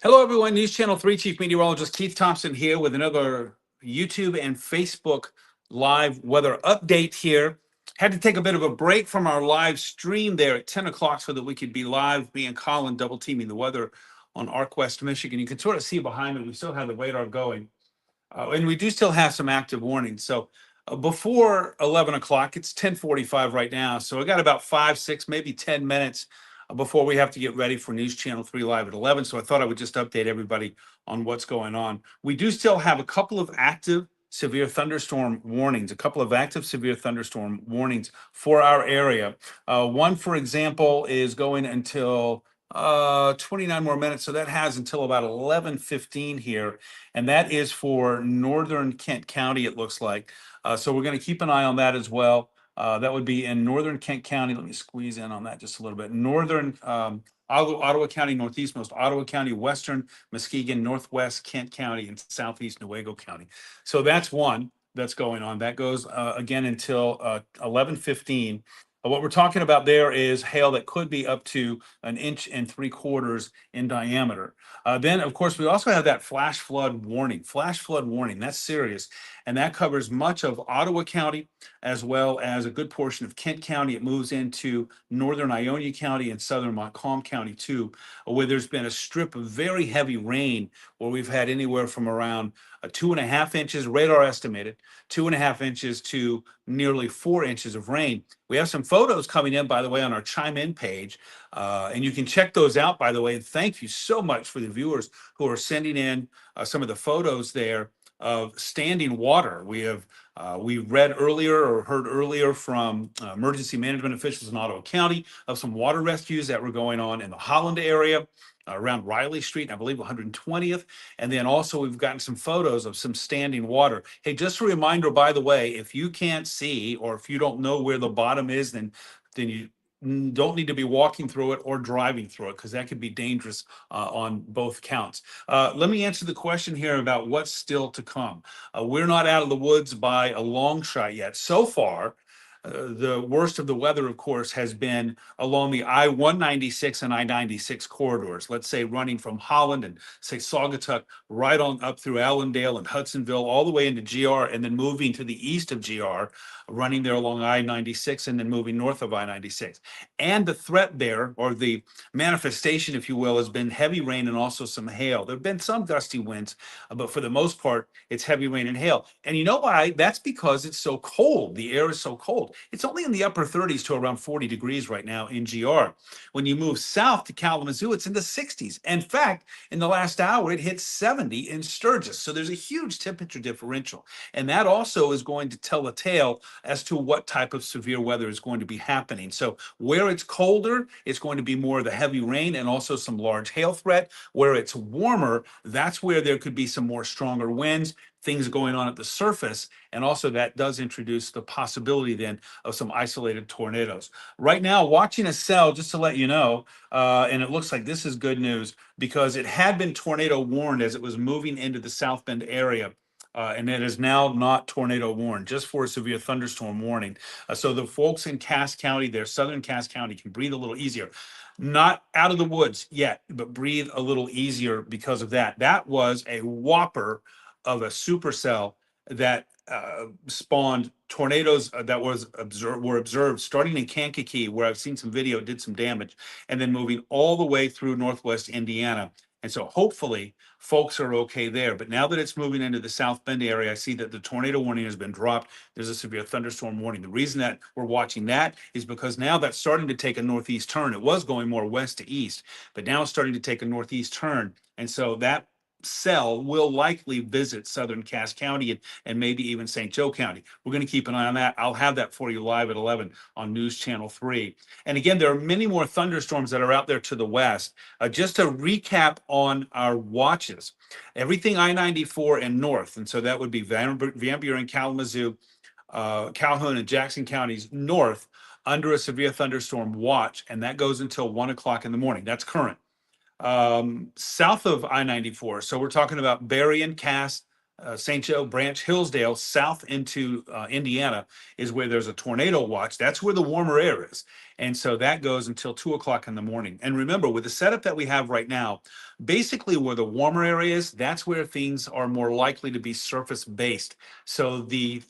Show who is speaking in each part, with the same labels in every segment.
Speaker 1: Hello, everyone. News Channel 3 Chief Meteorologist Keith Thompson here with another YouTube and Facebook live weather update here. Had to take a bit of a break from our live stream there at 10 o'clock so that we could be live, me and Colin double teaming the weather on ArcWest, Michigan. You can sort of see behind me, we still have the radar going. And we do still have some active warnings. So before 11 o'clock, it's 10:45 right now. So I got about 5, 6, maybe 10 minutes before we have to get ready for News Channel 3 Live at 11. So I thought I would just update everybody on what's going on. We do still have a couple of active severe thunderstorm warnings, a couple of active severe thunderstorm warnings for our area. One, for example, is going until 29 more minutes. So that has until about 11:15 here, and that is for northern Kent County, it looks like. So we're going to keep an eye on that as well. That would be in northern Kent County. Let me squeeze in on that just a little bit. Northern Ottawa County, northeastmost Ottawa County, western Muskegon, northwest Kent County, and southeast Newaygo County. So that's one that's going on. That goes again until 11:15. What we're talking about there is hail that could be up to 1.75 inches in diameter. Then, of course, we also have that flash flood warning. Flash flood warning, that's serious. And that covers much of Ottawa County as well as a good portion of Kent County. It moves into northern Ionia County and southern Montcalm County, too, where there's been a strip of very heavy rain where we've had anywhere from around 2.5 inches, radar estimated, 2.5 inches to nearly 4 inches of rain. We have some photos coming in, by the way, on our Chime In page. And you can check those out, by the way. And thank you so much for the viewers who are sending in some of the photos there of standing water. We read earlier or heard earlier from emergency management officials in Ottawa County of some water rescues that were going on in the Holland area around Riley Street, and I believe 120th. And then also we've gotten some photos of some standing water. Hey, just a reminder, by the way, if you can't see or if you don't know where the bottom is, then you don't need to be walking through it or driving through it because that could be dangerous on both counts. Let me answer the question here about what's still to come. We're not out of the woods by a long shot yet. So far, the worst of the weather, of course, has been along the I-196 and I-96 corridors. Let's say running from Holland and say Saugatuck right on up through Allendale and Hudsonville, all the way into GR, and then moving to the east of GR, running there along I-96 and then moving north of I-96. And the threat there, or the manifestation, if you will, has been heavy rain and also some hail. There have been some gusty winds, but for the most part, it's heavy rain and hail. And you know why? That's because it's so cold. The air is so cold. It's only in the upper 30s to around 40 degrees right now in GR. When you move south to Kalamazoo, it's in the 60s. In fact, in the last hour, it hit 70 in Sturgis. So there's a huge temperature differential. And that also is going to tell a tale as to what type of severe weather is going to be happening. So where it's colder, it's going to be more of the heavy rain and also some large hail threat. Where it's warmer, that's where there could be some more stronger winds, things going on at the surface. And also that does introduce the possibility then of some isolated tornadoes. Right now, watching a cell, just to let you know, and it looks like this is good news because it had been tornado warned as it was moving into the South Bend area. And it is now not tornado warned, just for a severe thunderstorm warning. So the folks in Cass County, their southern Cass County, can breathe a little easier. Not out of the woods yet, but breathe a little easier because of that. That was a whopper of a supercell that spawned tornadoes that were observed starting in Kankakee, where I've seen some video, did some damage, and then moving all the way through northwest Indiana. And so hopefully folks are okay there. But now that it's moving into the South Bend area, I see that the tornado warning has been dropped. There's a severe thunderstorm warning. The reason that we're watching that is because now that's starting to take a northeast turn. It was going more west to east, but now it's starting to take a northeast turn. And so that cell will likely visit southern Cass County and maybe even St. Joe County. We're going to keep an eye on that. I'll have that for you live at 11 on News Channel 3. And again, there are many more thunderstorms that are out there to the west. Just to recap on our watches, everything I-94 and north, and so that would be Van Buren, Kalamazoo, Calhoun, and Jackson counties north under a severe thunderstorm watch, and that goes until 1 o'clock in the morning. That's current. South of I-94, so we're talking about Berrien, Cass, St. Joe, Branch, Hillsdale, south into Indiana is where there's a tornado watch. That's where the warmer air is. And so that goes until 2 o'clock in the morning. And remember, with the setup that we have right now, basically where the warmer area is, that's where things are more likely to be surface based. So the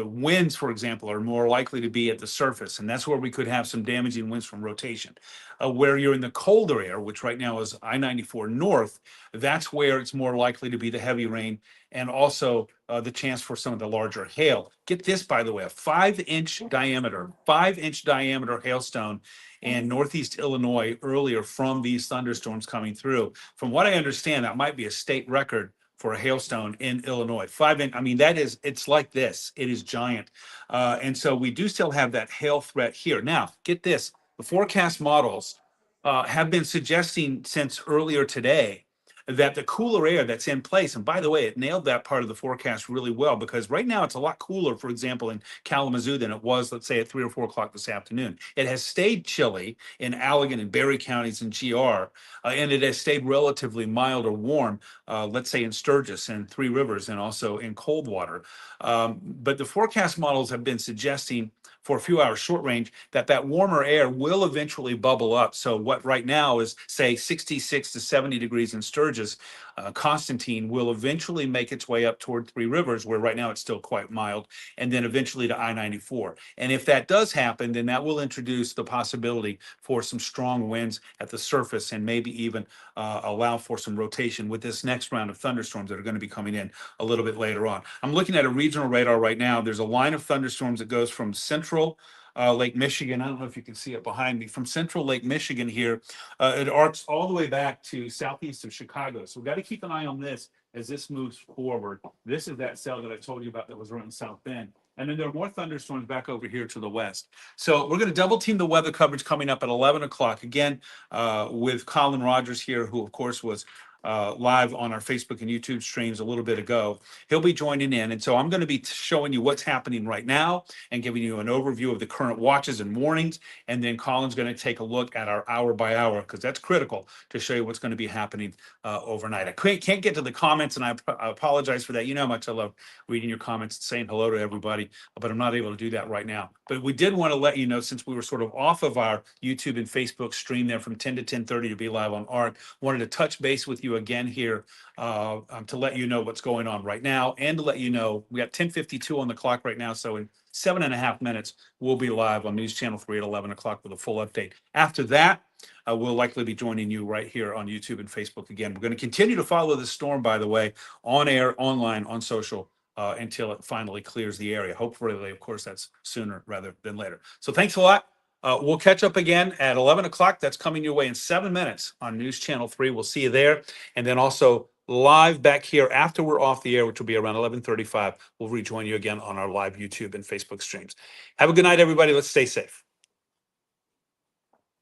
Speaker 1: winds, for example, are more likely to be at the surface, and that's where we could have some damaging winds from rotation. Where you're in the colder air, which right now is I-94 north, that's where it's more likely to be the heavy rain and also the chance for some of the larger hail. Get this, by the way, a 5-inch diameter hailstone in northeast Illinois earlier from these thunderstorms coming through. From what I understand, that might be a state record for a hailstone in Illinois. 5 inch, I mean, it's like this. It is giant. And so we do still have that hail threat here. Now, get this, the forecast models have been suggesting since earlier today that the cooler air that's in place, and by the way, it nailed that part of the forecast really well, because right now it's a lot cooler, for example, in Kalamazoo than it was, let's say, at 3 or 4 o'clock this afternoon. It has stayed chilly in Allegan and Berry counties and GR, and it has stayed relatively mild or warm, let's say in Sturgis and Three Rivers and also in Coldwater. But the forecast models have been suggesting for a few hours short range that warmer air will eventually bubble up. So what right now is, say, 66 to 70 degrees in Sturgis, Constantine will eventually make its way up toward Three Rivers, where right now it's still quite mild, and then eventually to I-94. And if that does happen, then that will introduce the possibility for some strong winds at the surface and maybe even allow for some rotation with this next round of thunderstorms that are going to be coming in a little bit later on. I'm looking at a regional radar right now. There's a line of thunderstorms that goes from central Lake Michigan. I don't know if you can see it behind me. From central Lake Michigan here, it arcs all the way back to southeast of Chicago. So we've got to keep an eye on this as this moves forward. This is that cell that I told you about that was running South Bend. And then there are more thunderstorms back over here to the west. So we're going to double team the weather coverage coming up at 11 o'clock. Again, with Colin Rogers here, who, of course, was live on our Facebook and YouTube streams a little bit ago. He'll be joining in. And so I'm going to be showing you what's happening right now and giving you an overview of the current watches and warnings. And then Colin's going to take a look at our hour by hour, because that's critical to show you what's going to be happening overnight. I can't get to the comments, and I apologize for that. You know how much I love reading your comments and saying hello to everybody, but I'm not able to do that right now. But we did want to let you know, since we were sort of off of our YouTube and Facebook stream there from 10 to 10:30 to be live on ARC, wanted to touch base with you again here to let you know what's going on right now, and to let you know we got 10:52 on the clock right now. So in 7.5 minutes, we'll be live on News Channel 3 at 11 o'clock with a full update. After that, we'll likely be joining you right here on YouTube and Facebook again. We're going to continue to follow this storm, by the way, on air, online, on social, until it finally clears the area. Hopefully, of course, that's sooner rather than later. So thanks a lot. We'll catch up again at 11 o'clock. That's coming your way in 7 minutes on News Channel 3. We'll see you there. And then also live back here after we're off the air, which will be around 11:35. We'll rejoin you again on our live YouTube and Facebook streams. Have a good night, everybody. Let's stay safe.